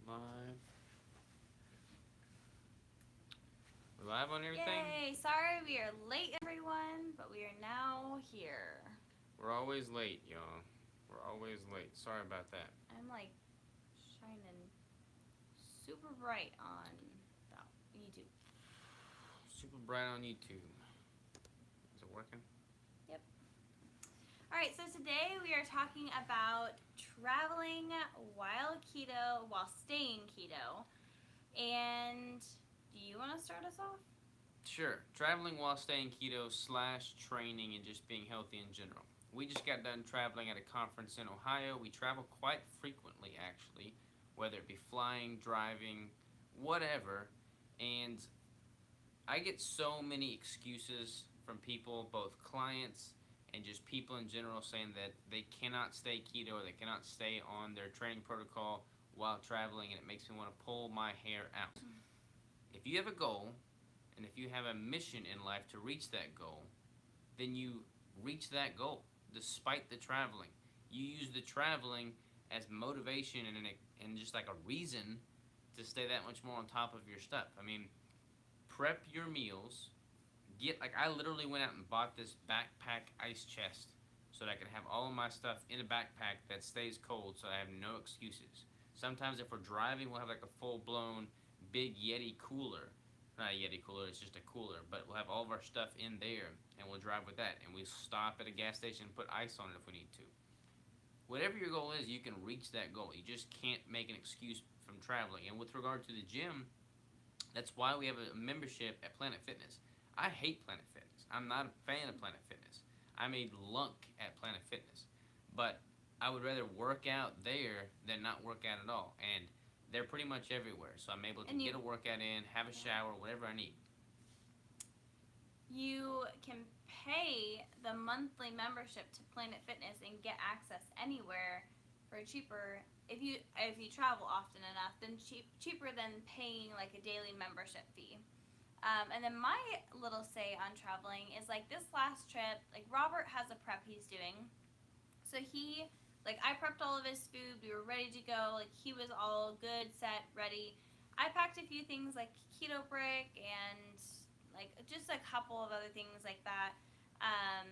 Live. We're live on everything? Yay! Sorry we are late, everyone, but we are now here. We're always late, y'all. We're always late. Sorry about that. I'm like shining super bright on the YouTube. Super bright on YouTube. Is it working? Yep. Alright, so today we are talking about traveling while keto, while staying keto. And do you want to start us off? Sure. Traveling while staying keto slash training and just being healthy in general. We just got done traveling at a conference in Ohio. We travel quite frequently, actually, whether it be flying, driving, whatever. And I get so many excuses from people, both clients and just people in general, saying that they cannot stay keto or they cannot stay on their training protocol while traveling, and it makes me want to pull my hair out. If you have a goal and if you have a mission in life to reach that goal, then you reach that goal despite the traveling. You use the traveling as motivation and just like a reason to stay that much more on top of your stuff. I mean, prep your meals. I literally went out and bought this backpack ice chest so that I can have all of my stuff in a backpack that stays cold, so I have no excuses. Sometimes if we're driving, we'll have like a full blown big Yeti cooler. Not a Yeti cooler, it's just a cooler, but we'll have all of our stuff in there and we'll drive with that, and we stop at a gas station and put ice on it if we need to. Whatever your goal is, you can reach that goal. You just can't make an excuse from traveling. And with regard to the gym, that's why we have a membership at Planet Fitness. I hate Planet Fitness. I'm not a fan of Planet Fitness. I'm a lunk at Planet Fitness. But I would rather work out there than not work out at all. And they're pretty much everywhere. So I'm able to get a workout in, have a shower, whatever I need. You can pay the monthly membership to Planet Fitness and get access anywhere for cheaper if you travel often enough, then cheaper than paying like a daily membership fee. And then my little say on traveling is like this last trip, like Robert has a prep he's doing. So I prepped all of his food, we were ready to go, like he was all good, set, ready. I packed a few things like keto brick and like just a couple of other things like that, um,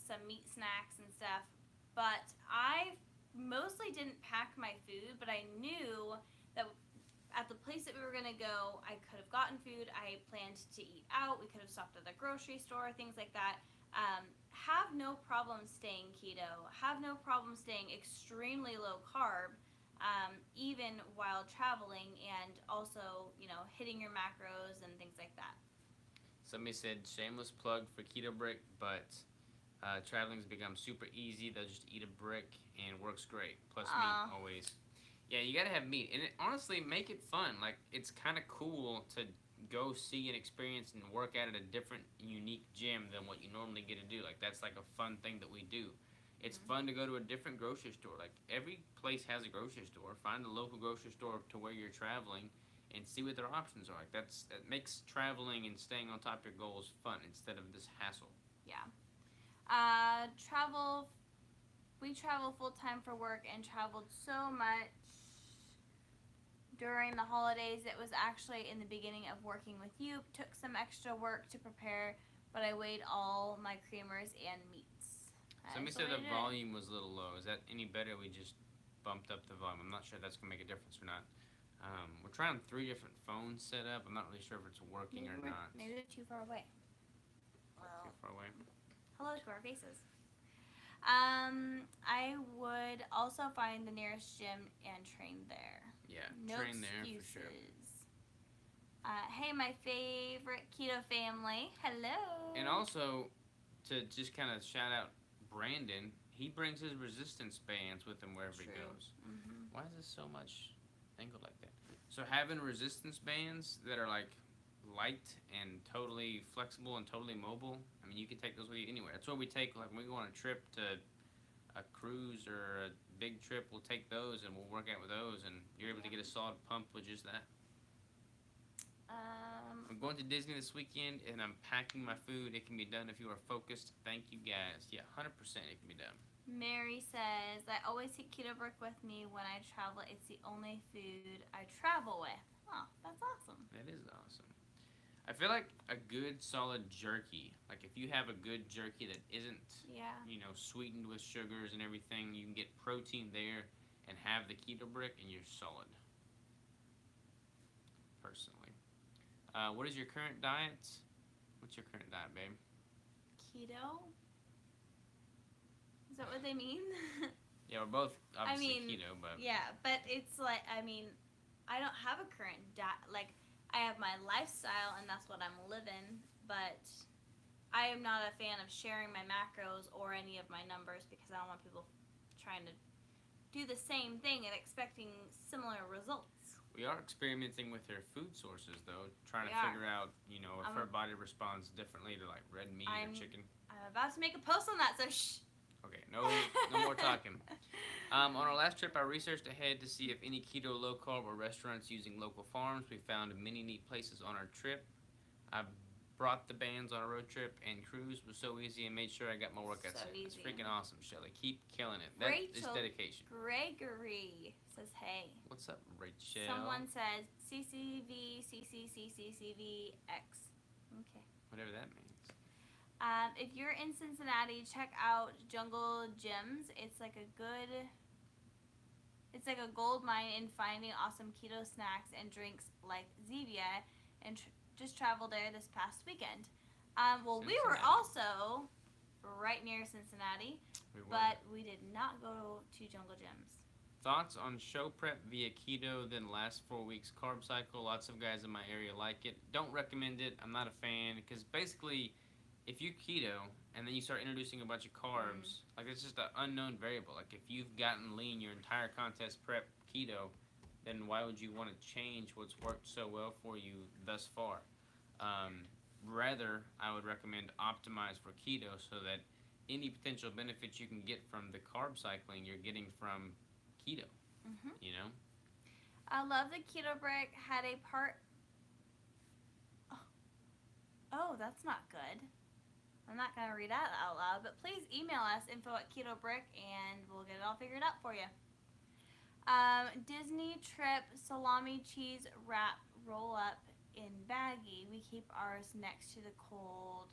some meat snacks and stuff. But I mostly didn't pack my food, but I knew that at the place that we were gonna go, I could have gotten food. I planned to eat out. We could have stopped at the grocery store, things like that. Have no problem staying keto. Have no problem staying extremely low carb, even while traveling, and also hitting your macros and things like that. Somebody said shameless plug for Keto Brick, but traveling's become super easy. They'll just eat a brick and works great. Plus meat always. Yeah, you gotta have meat, and honestly, make it fun. Like it's kind of cool to go see and experience and work out at a different, unique gym than what you normally get to do. Like that's like a fun thing that we do. It's fun to go to a different grocery store. Like every place has a grocery store. Find a local grocery store to where you're traveling and see what their options are. Like that makes traveling and staying on top of your goals fun instead of this hassle. Yeah. Travel. We travel full time for work and traveled so much during the holidays. It was actually in the beginning of working with you. Took some extra work to prepare, but I weighed all my creamers and meats. Somebody said the volume was a little low. Is that any better? We just bumped up the volume. I'm not sure if that's going to make a difference or not. We're trying 3 different phones set up. I'm not really sure if it's working or not. Maybe they're too far away. Well, too far away. Hello to our faces. I would also find the nearest gym and train there. Yeah, no train excuses. there for sure. Hey, my favorite keto family. Hello. And also, to just kind of shout out Brandon, he brings his resistance bands with him wherever he goes. Mm-hmm. Why is this so much angled like that? So having resistance bands that are like light and totally flexible and totally mobile, I mean, you can take those with you anywhere. That's what we take, like when we go on a trip to a cruise or a big trip, we'll take those and we'll work out with those, and you're able to get a solid pump with just that. I'm going to Disney this weekend and I'm packing my food. It can be done if you are focused. Thank you guys. Yeah, 100% it can be done. Mary says, I always take keto brick with me when I travel. It's the only food I travel with. Oh, that's awesome. That is awesome. I feel like a good solid jerky, like if you have a good jerky that isn't, Yeah. sweetened with sugars and everything, you can get protein there and have the keto brick and you're solid. Personally. What is your current diet? What's your current diet, babe? Keto? Is that what they mean? Yeah, we're both obviously mean, keto, but Yeah, but it's like, I don't have a current diet. Like, I have my lifestyle and that's what I'm living, but I am not a fan of sharing my macros or any of my numbers because I don't want people trying to do the same thing and expecting similar results. we are experimenting with her food sources, though, trying We to are. figure out, if her body responds differently to like red meat or chicken. I'm about to make a post on that, so shh. Okay, no more talking. On our last trip, I researched ahead to see if any keto, low carb, or restaurants using local farms. We found many neat places on our trip. I brought the bands on a road trip, and cruise was so easy and made sure I got my workouts So in. It's easy. freaking awesome, Shelly. Keep killing it. That is Rachel dedication. Gregory says, hey. What's up, Rachel? Someone says CCV, CCCCCVX. Okay. Whatever that means. If you're in Cincinnati, check out Jungle Gyms. It's like a gold mine in finding awesome keto snacks and drinks like Zevia, and just traveled there this past weekend. Well, we were Cincinnati. also right near Cincinnati, We were. but we did not go to Jungle Gyms. Thoughts on show prep via keto, then last 4 weeks carb cycle. Lots of guys in my area like it. Don't recommend it. I'm not a fan because basically, if you keto and then you start introducing a bunch of carbs, like it's just an unknown variable. Like if you've gotten lean your entire contest prep keto, then why would you want to change what's worked so well for you thus far? Rather, I would recommend optimize for keto so that any potential benefits you can get from the carb cycling, you're getting from keto. I love the keto brick. Had a part. Oh, that's not good. I'm not gonna read that out loud, but please email us info@ketobrick and we'll get it all figured out for you. Disney trip salami cheese wrap roll up in baggie. We keep ours next to the cold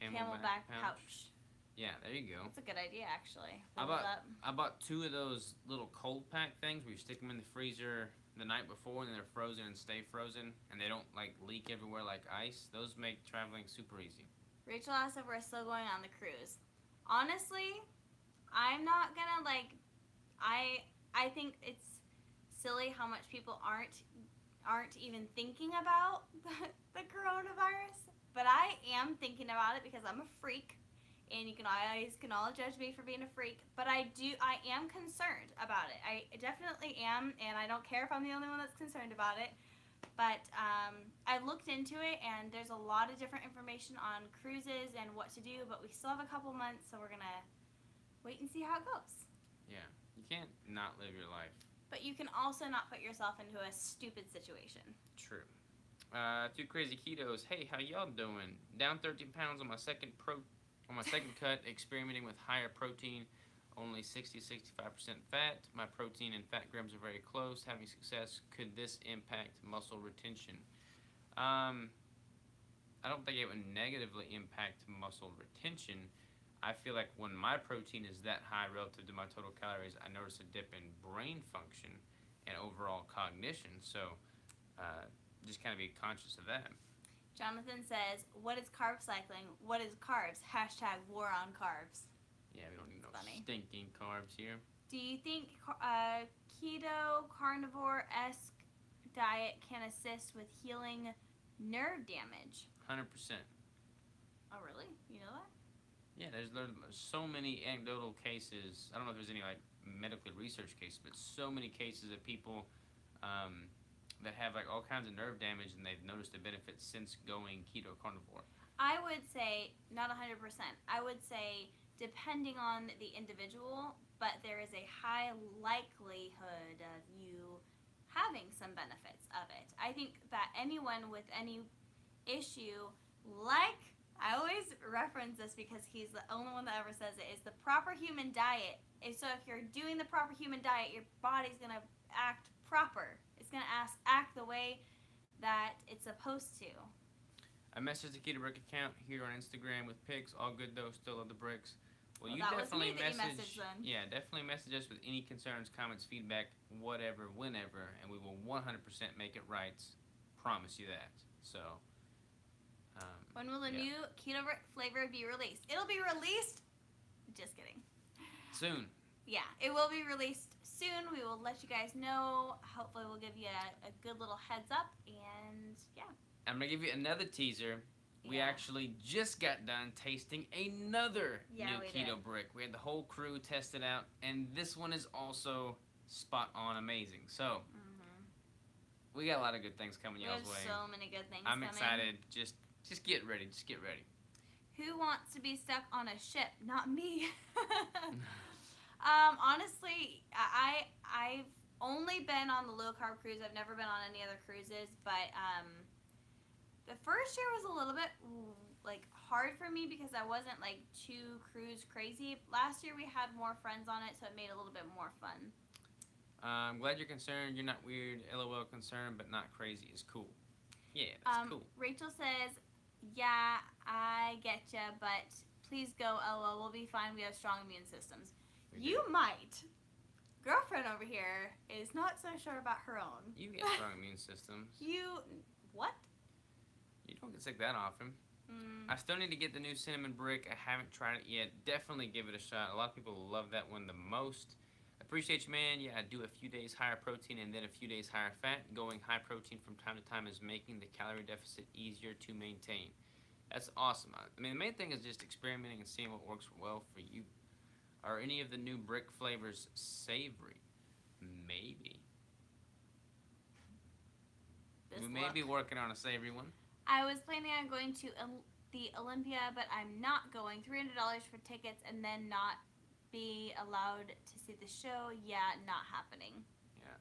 camelback pouch. Yeah, there you go. That's a good idea, actually. I Rolled up. bought 2 of those little cold pack things where you stick them in the freezer the night before and they're frozen and stay frozen and they don't like leak everywhere like ice. Those make traveling super easy. Rachel asked if we're still going on the cruise. Honestly, I'm not gonna I think it's silly how much people aren't even thinking about the coronavirus. But I am thinking about it because I'm a freak, and you can all judge me for being a freak. But I am concerned about it. I definitely am, and I don't care if I'm the only one that's concerned about it. But I looked into it, and there's a lot of different information on cruises and what to do. But we still have a couple months, so we're gonna wait and see how it goes. Yeah, you can't not live your life. But you can also not put yourself into a stupid situation. True. 2 crazy ketos. Hey, how y'all doing? Down 13 pounds on my second cut, experimenting with higher protein, only 60-65% fat. My protein and fat grams are very close. Having success, could this impact muscle retention? I don't think it would negatively impact muscle retention. I feel like when my protein is that high relative to my total calories, I notice a dip in brain function and overall cognition. So just kind of be conscious of that. Jonathan says, what is carb cycling? What is carbs? # war on carbs. Yeah, we don't need no Funny. stinking carbs here. Do you think keto, carnivore-esque diet can assist with healing nerve damage? 100%. Oh, really? You know that? Yeah, there's so many anecdotal cases. I don't know if there's any like medically researched cases, but so many cases of people that have like all kinds of nerve damage, and they've noticed the benefits since going keto carnivore. I would say not 100%. I would say depending on the individual, but there is a high likelihood of you having some benefits of it. I think that anyone with any issue like I always reference this because he's the only one that ever says it. Is the proper human diet. So if you're doing the proper human diet, your body's gonna act proper. It's gonna act the way that it's supposed to. I messaged the Keto Brick account here on Instagram with pics. All good though. Still love the bricks. Well, you that was definitely me that you message. messaged them. Yeah, definitely message us with any concerns, comments, feedback, whatever, whenever, and we will 100% make it right. Promise you that. So. When will the new Keto Brick flavor be released? It'll be released. Just kidding. Soon. Yeah, it will be released soon. We will let you guys know. Hopefully, we'll give you a good little heads up. And yeah. I'm gonna give you another teaser. We Yeah. actually just got done tasting another new we Keto did. Brick. We had the whole crew test it out, and this one is also spot on amazing. So we got a lot of good things coming We y'all's have way. so many good things I'm coming. excited. Just get ready. Just get ready. Who wants to be stuck on a ship? Not me. Honestly, I've only been on the low carb cruise. I've never been on any other cruises, but the first year was a little bit like hard for me because I wasn't like too cruise crazy. Last year we had more friends on it, so it made it a little bit more fun. I'm glad you're concerned. You're not weird. LOL concerned, but not crazy. It's cool. Yeah, that's cool. Rachel says, "Yeah, I get ya, but please go. LOL. We'll be fine. We have strong immune systems. You might." Girlfriend over here is not so sure about her own. You get strong immune systems. What? You don't get sick that often. I still need to get the new cinnamon brick. I haven't tried it yet. Definitely give it a shot. A lot of people love that one the most. Appreciate you, man. Yeah, I do a few days higher protein and then a few days higher fat. Going high protein from time to time is making the calorie deficit easier to maintain. That's awesome. I mean, the main thing is just experimenting and seeing what works well for you. Are any of the new brick flavors savory? Maybe. We may be working on a savory one. I was planning on going to the Olympia, but I'm not going. $300 for tickets and then not be allowed to see the show. Yeah, not happening. Yeah.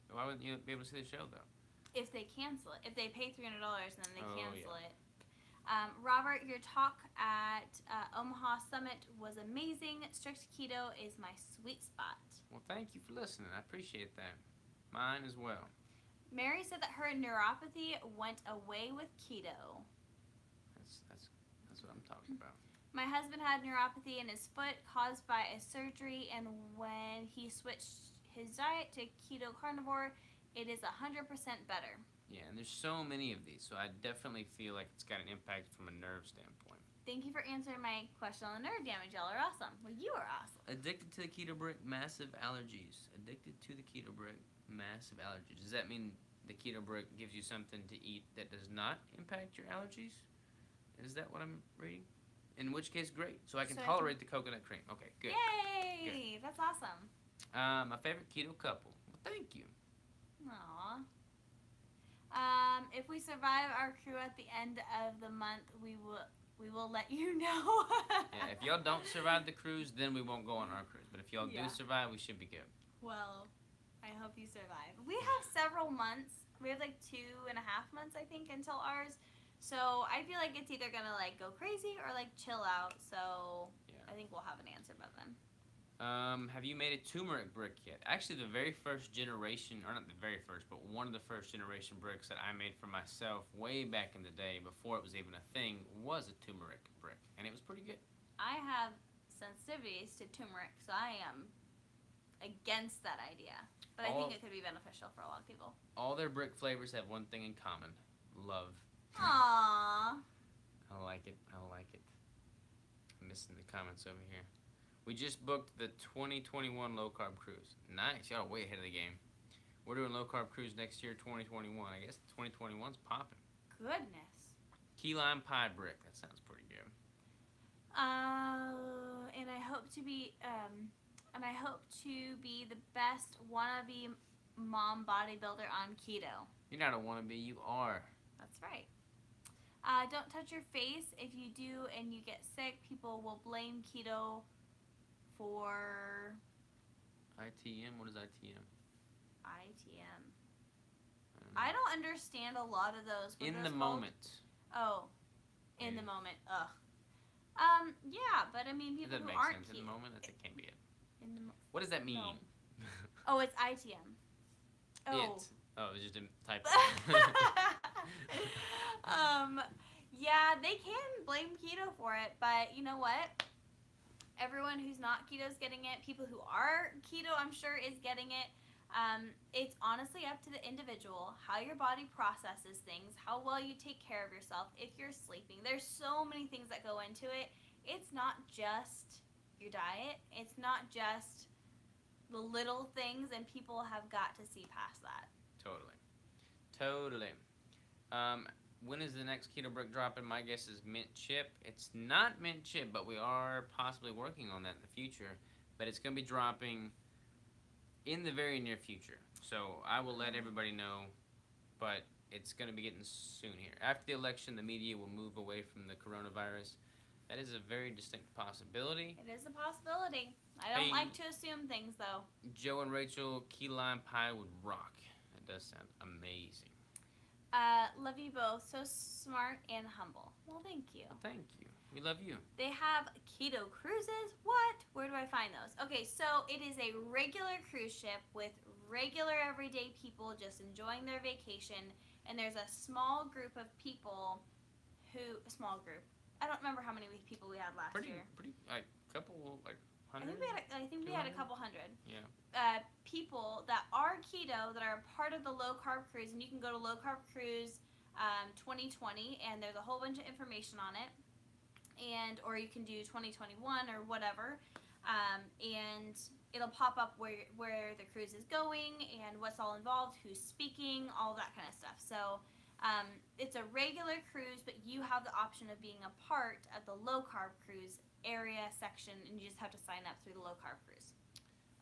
Why wouldn't you be able to see the show, though? If they cancel it. If they pay $300 and then they cancel yeah. it. Robert, your talk at Omaha Summit was amazing. Strict keto is my sweet spot. Well, thank you for listening. I appreciate that. Mine as well. Mary said that her neuropathy went away with keto. That's what I'm talking about. My husband had neuropathy in his foot caused by a surgery, and when he switched his diet to keto carnivore, it is 100% better. Yeah, and there's so many of these, so I definitely feel like it's got an impact from a nerve standpoint. Thank you for answering my question on the nerve damage. Y'all are awesome. Well, you are awesome. Addicted to the keto brick, massive allergies. Addicted to the keto brick, massive allergies. Does that mean the keto brick gives you something to eat that does not impact your allergies? Is that what I'm reading? In which case, great. So I can tolerate the coconut cream. Okay, good. Yay! Good. That's awesome. My favorite keto couple. Well, thank you. Aww. If we survive our crew at the end of the month, we will let you know. Yeah, if y'all don't survive the cruise, then we won't go on our cruise. But if y'all do survive, we should be good. Well, I hope you survive. We have several months. We have like 2.5 months, I think, until ours. So I feel like it's either gonna like go crazy or like chill out. So yeah. I think we'll have an answer by then. Have you made a turmeric brick yet? Actually, the very first generation, or not the very first, but one of the first generation bricks that I made for myself way back in the day, before it was even a thing, was a turmeric brick, and it was pretty good. I have sensitivities to turmeric, so I am against that idea. But I think it could be beneficial for a lot of people. All their brick flavors have one thing in common: love. Aww. I like it. I like it. I'm missing the comments over here. We just booked the 2021 low carb cruise. Nice. Y'all are way ahead of the game. We're doing low carb cruise next year, 2021. I guess 2021's popping. Goodness. Key lime pie brick. That sounds pretty good. And I hope to be the best wannabe mom bodybuilder on keto. You're not a wannabe. You are. That's right. Don't touch your face. If you do and you get sick, people will blame keto for ITM? What is ITM? ITM. I don't understand a lot of those. In the moment. Oh. in the Yeah. moment. Ugh. Yeah, but I mean, It people doesn't who make aren't sense in the keto. moment. That can't be it. In the What does that mean? Oh, it's ITM. Oh. It. Oh, it's just a typo. um, yeah, they can blame keto for it, but you know what? Everyone who's not keto is getting it. People who are keto, I'm sure, is getting it. It's honestly up to the individual, how your body processes things, how well you take care of yourself, if you're sleeping. There's so many things that go into it. It's not just your diet. It's not just the little things, and people have got to see past that. Totally. When is the next keto brick dropping? My guess is mint chip. It's not mint chip, but we are possibly working on that in the future. But it's going to be dropping in the very near future. So I will let everybody know, but it's going to be getting soon here. After the election, the media will move away from the coronavirus. That is a very distinct possibility. It is a possibility. I don't Hey. like to assume things, though. Joe and Rachel, key lime pie would rock. That does sound amazing. Love you both. So smart and humble. Well, thank you. Well, thank you. We love you. They have keto cruises. What? Where do I find those? Okay, so it is a regular cruise ship with regular everyday people just enjoying their vacation. And there's a small group of people a small group. I don't remember how many people we had last year. Pretty, like, couple, like, I 100? think we had a 200? couple hundred. Yeah. People that are keto that are part of the low carb cruise, and you can go to Low Carb Cruise 2020, and there's a whole bunch of information on it, or you can do 2021 or whatever, and it'll pop up where the cruise is going and what's all involved, who's speaking, all that kind of stuff. So it's a regular cruise, but you have the option of being a part of the Low Carb Cruise area section, and you just have to sign up through the Low Carb Cruise.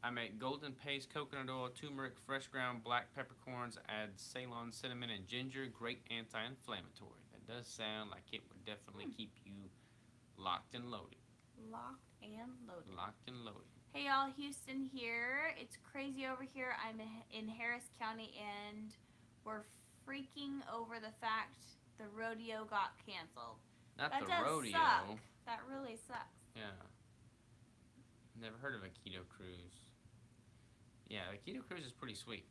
I make golden paste, coconut oil, turmeric, fresh ground black peppercorns, add Ceylon cinnamon and ginger. Great anti-inflammatory. That does sound like it would definitely keep you locked and loaded. Locked and loaded. Locked and loaded. Hey y'all, Houston here. It's crazy over here. I'm in Harris County, and we're freaking over the fact the rodeo got canceled. Not That the does rodeo. suck. That really sucks. Yeah. Never heard of a keto cruise. Yeah, the keto cruise is pretty sweet.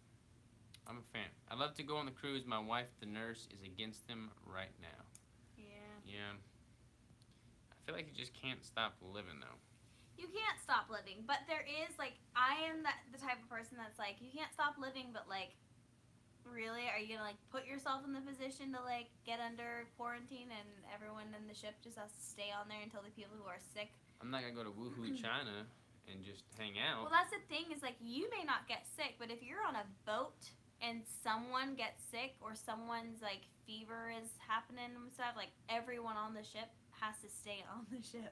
I'm a fan. I love to go on the cruise. My wife, the nurse, is against them right now. Yeah. Yeah. I feel like you just can't stop living, though. You can't stop living, but there is, like, I am the type of person that's like, you can't stop living, but, like, really? Are you gonna, like, put yourself in the position to, like, get under quarantine and everyone in the ship just has to stay on there until the people who are sick? I'm not gonna go to Wuhu, China and just hang out. Well, that's the thing, is, like, you may not get sick, but if you're on a boat and someone gets sick or someone's, like, fever is happening and stuff, like, everyone on the ship has to stay on the ship.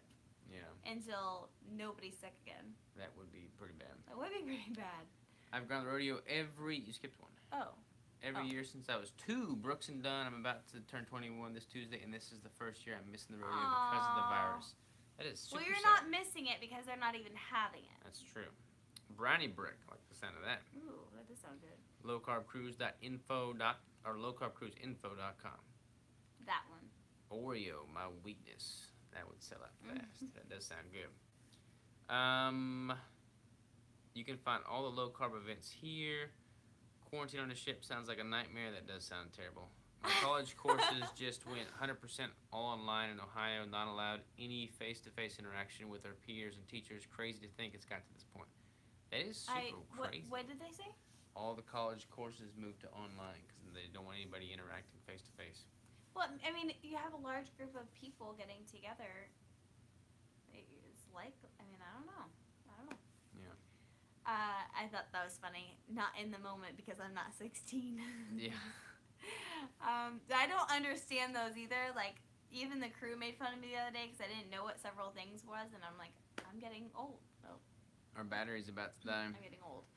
Yeah. Until nobody's sick again. That would be pretty bad. That would be pretty bad. I've gone to the rodeo you skipped one. Oh. Every year since I was 2, Brooks and Dunn. I'm about to turn 21 this Tuesday, and this is the first year I'm missing the rodeo because of the virus. That is super Well, you're sad. not missing it because they're not even having it. That's true. Brownie brick, I like the sound of that. Ooh, that does sound good. Lowcarbcruise.info or lowcarbcruiseinfo.com. That one. Oreo, my weakness. That would sell out fast. That does sound good. You can find all the low carb events here. Quarantine on the ship sounds like a nightmare. That does sound terrible. My college courses just went 100% all online in Ohio, not allowed any face-to-face interaction with our peers and teachers. Crazy to think it's got to this point. That is super crazy. What did they say? All the college courses moved to online because they don't want anybody interacting face-to-face. Well, I mean, you have a large group of people getting together. It's like, I mean, I don't know. Yeah. I thought that was funny. Not in the moment because I'm not 16. Yeah. I don't understand those either. Like, even the crew made fun of me the other day because I didn't know what several things was, and I'm like, I'm getting old. Oh, Our battery's about to die. I'm getting old.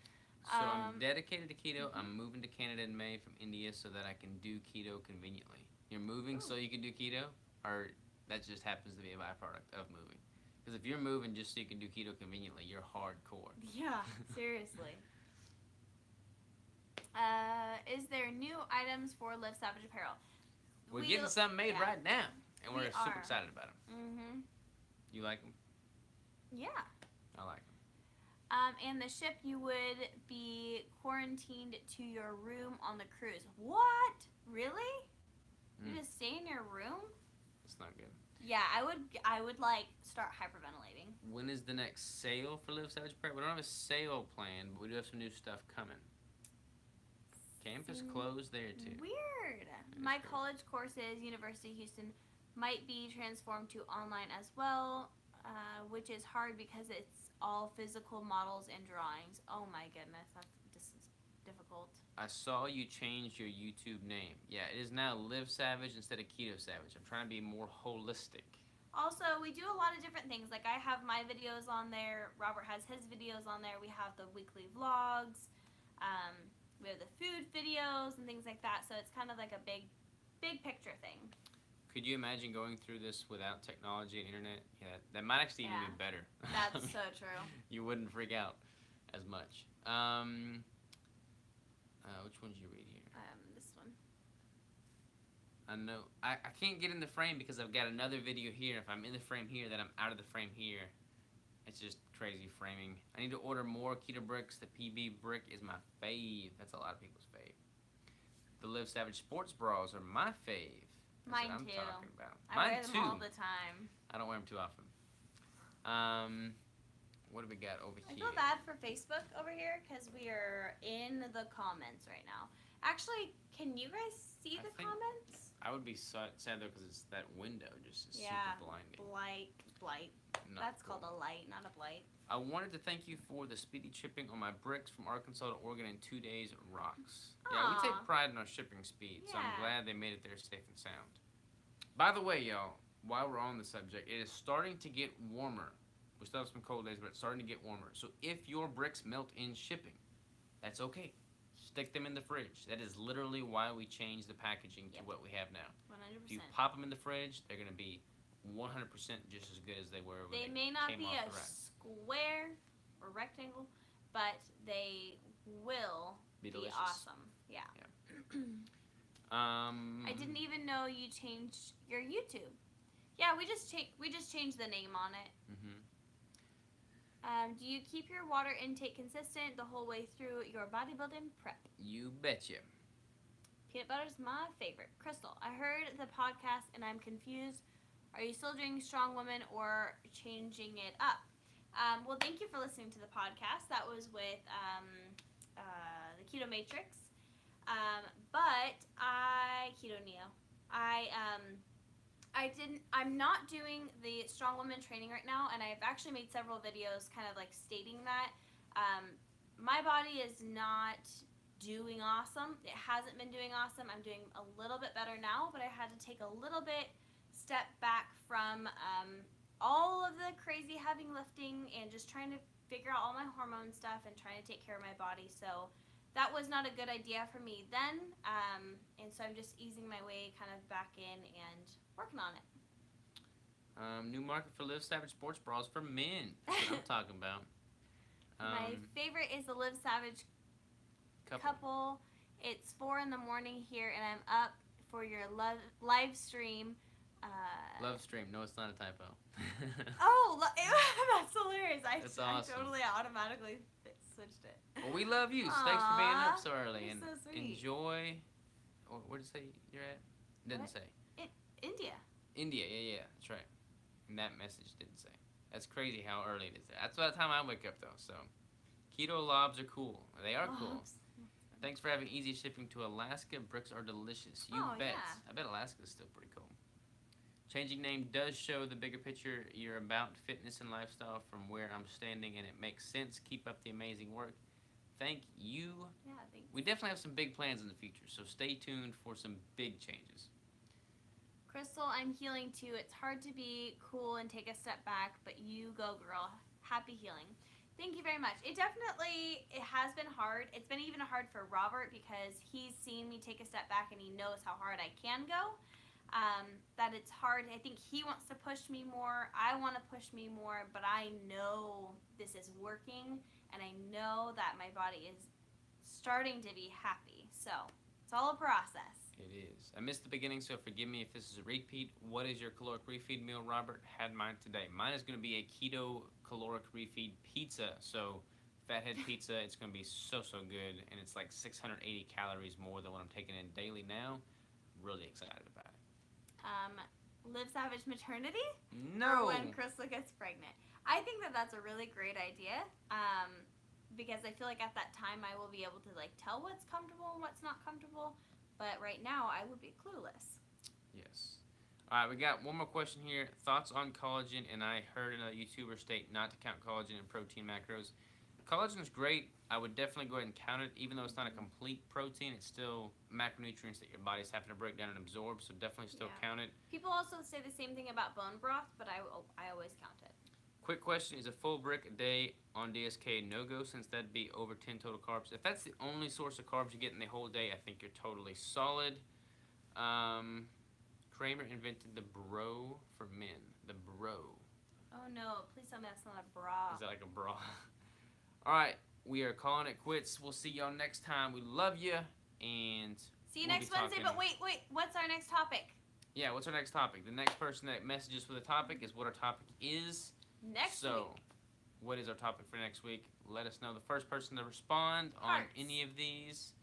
So I'm dedicated to keto. I'm moving to Canada in May from India so that I can do keto conveniently. You're moving so you can do keto, or that just happens to be a byproduct of moving? Because if you're moving just so you can do keto conveniently, you're hardcore. Yeah, seriously. Is there new items for Live Savage Apparel? We're getting something made right now. and we're We super are. excited about them. Mm-hmm. You like them? Yeah. I like them. And the ship, you would be quarantined to your room on the cruise. What? Really? You Mm. just stay in your room? It's not good. Yeah, I would like start hyperventilating. When is the next sale for Live Savage Prep? We don't have a sale planned, but we do have some new stuff coming. Campus closed there too. Weird. That is My crazy. college courses, University of Houston, might be transformed to online as well, which is hard because it's all physical models and drawings. Oh my goodness, this is difficult. I saw you change your YouTube name. Yeah, it is now Live Savage instead of Keto Savage. I'm trying to be more holistic. Also, we do a lot of different things. Like I have my videos on there. Robert has his videos on there. We have the weekly vlogs. We have the food videos and things like that. So it's kind of like a big picture thing. Could you imagine going through this without technology and internet? Yeah, that might actually even Yeah. be better. That's so true. You wouldn't freak out as much. Which one did you read here? This one. I know. I can't get in the frame because I've got another video here. If I'm in the frame here, then I'm out of the frame here. It's just crazy framing. I need to order more keto bricks. The PB brick is my fave. That's a lot of people's fave. The Live Savage sports bras are my fave. That's Mine what I'm too. talking about. I Mine wear them too. all the time. I don't wear them too often. What do we got over I here? feel bad for Facebook over here because we are in the comments right now. Actually, can you guys see I the think- comments? I would be sad though because it's that window just is Yeah. super blinding. Blight. Not That's cool. called a light, not a blight. I wanted to thank you for the speedy shipping on my bricks from Arkansas to Oregon in 2 days. It rocks. Yeah, we Aw. take pride in our shipping speed, so I'm Yeah. glad they made it there safe and sound. By the way, y'all, while we're on the subject, it is starting to get warmer. We still have some cold days, but it's starting to get warmer. So if your bricks melt in shipping, that's okay. Stick them in the fridge. That is literally why we changed the packaging to Yep. what we have now. 100%. If you pop them in the fridge, they're going to be 100% just as good as they were when They they may not came be off a the rack. square or rectangle, but they will Be be delicious. awesome. Yeah. I didn't even know you changed your YouTube. Yeah, we just changed the name on it. Mhm. Do you keep your water intake consistent the whole way through your bodybuilding prep? You betcha. Peanut butter's my favorite. Crystal, I heard the podcast and I'm confused. Are you still doing Strong Woman or changing it up? Well, thank you for listening to the podcast. That was with the Keto Matrix. But Keto Neo. I'm not doing the Strong Woman training right now, and I've actually made several videos kind of like stating that. My body is not doing awesome. It hasn't been doing awesome. I'm doing a little bit better now, but I had to take a little bit step back from all of the crazy heavy lifting and just trying to figure out all my hormone stuff and trying to take care of my body. So that was not a good idea for me then, and so I'm just easing my way kind of back in and working on it. New market for Live Savage sports bras for men. That's what I'm talking about. My favorite is the Live Savage couple. It's 4 a.m. here, and I'm up for your live stream. Love stream. No, it's not a typo. Oh, that's hilarious! That's awesome. I totally automatically switched it. Well, we love you. So thanks for being up Aw, so early. you're And so sweet. enjoy. Oh, where did it say you're at? Didn't What? say. India. India. Yeah, that's right. And that message didn't say. That's crazy how early it is there. That's about the time I wake up though. So, keto lobs are cool. They are cool. Oops. Thanks for having easy shipping to Alaska. Bricks are delicious. You Oh, bet. yeah. I bet Alaska's still pretty cool. Changing name does show the bigger picture. You're about fitness and lifestyle from where I'm standing, and it makes sense. Keep up the amazing work. Thank you. Yeah, thanks. We definitely have some big plans in the future, so stay tuned for some big changes. Crystal, I'm healing too. It's hard to be cool and take a step back, but you go, girl. Happy healing. Thank you very much. It has been hard. It's been even hard for Robert because he's seen me take a step back and he knows how hard I can go. That it's hard. I think he wants to push me more. I want to push me more, but I know this is working and I know that my body is starting to be happy. So It's all a process. It is. I missed the beginning, so forgive me if this is a repeat. What is your caloric refeed meal, Robert? Had mine today. Mine is going to be a keto caloric refeed pizza. So, Fathead pizza, it's going to be so good, and it's like 680 calories more than what I'm taking in daily now. Really excited about it. Live Savage Maternity? No! Or when Crystal gets pregnant. I think that that's a really great idea. Because I feel like at that time I will be able to like tell what's comfortable and what's not comfortable. But right now I would be clueless. Yes. All right, we got one more question here. Thoughts on collagen? And I heard another YouTuber state not to count collagen in protein macros. Collagen is great. I would definitely go ahead and count it. Even though it's not a complete protein, it's still macronutrients that your body's having to break down and absorb. So definitely still count it. People also say the same thing about bone broth, but I always count it. Quick question, is a full brick a day on DSK no-go since that'd be over 10 total carbs? If that's the only source of carbs you get in the whole day, I think you're totally solid. Kramer invented the bro for men. The bro. Oh no, please tell me that's not a bra. Is that like a bra? Alright, we are calling it quits. We'll see y'all next time. We love you, and see you we'll next be Wednesday, talking- but wait, what's our next topic? Yeah, what's our next topic? The next person that messages for the topic is what our topic is. Next So, week. what is our topic for next week? Let us know. The first person to respond on Hearts. any of these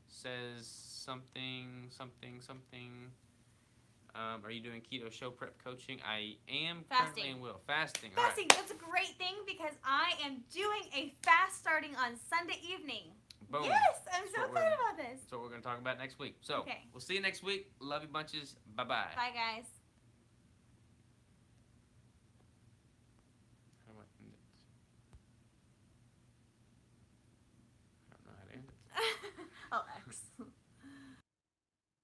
says something. Are you doing keto show prep coaching? I am currently Fasting. and will. Fasting. Fasting, that's a great thing because I am doing a fast starting on Sunday evening. All right. Boom. Yes, I'm That's so what we're- excited about this. That's what we're going to talk about next week. So, Okay. we'll see you next week. Love you bunches. Bye-bye. Bye, guys.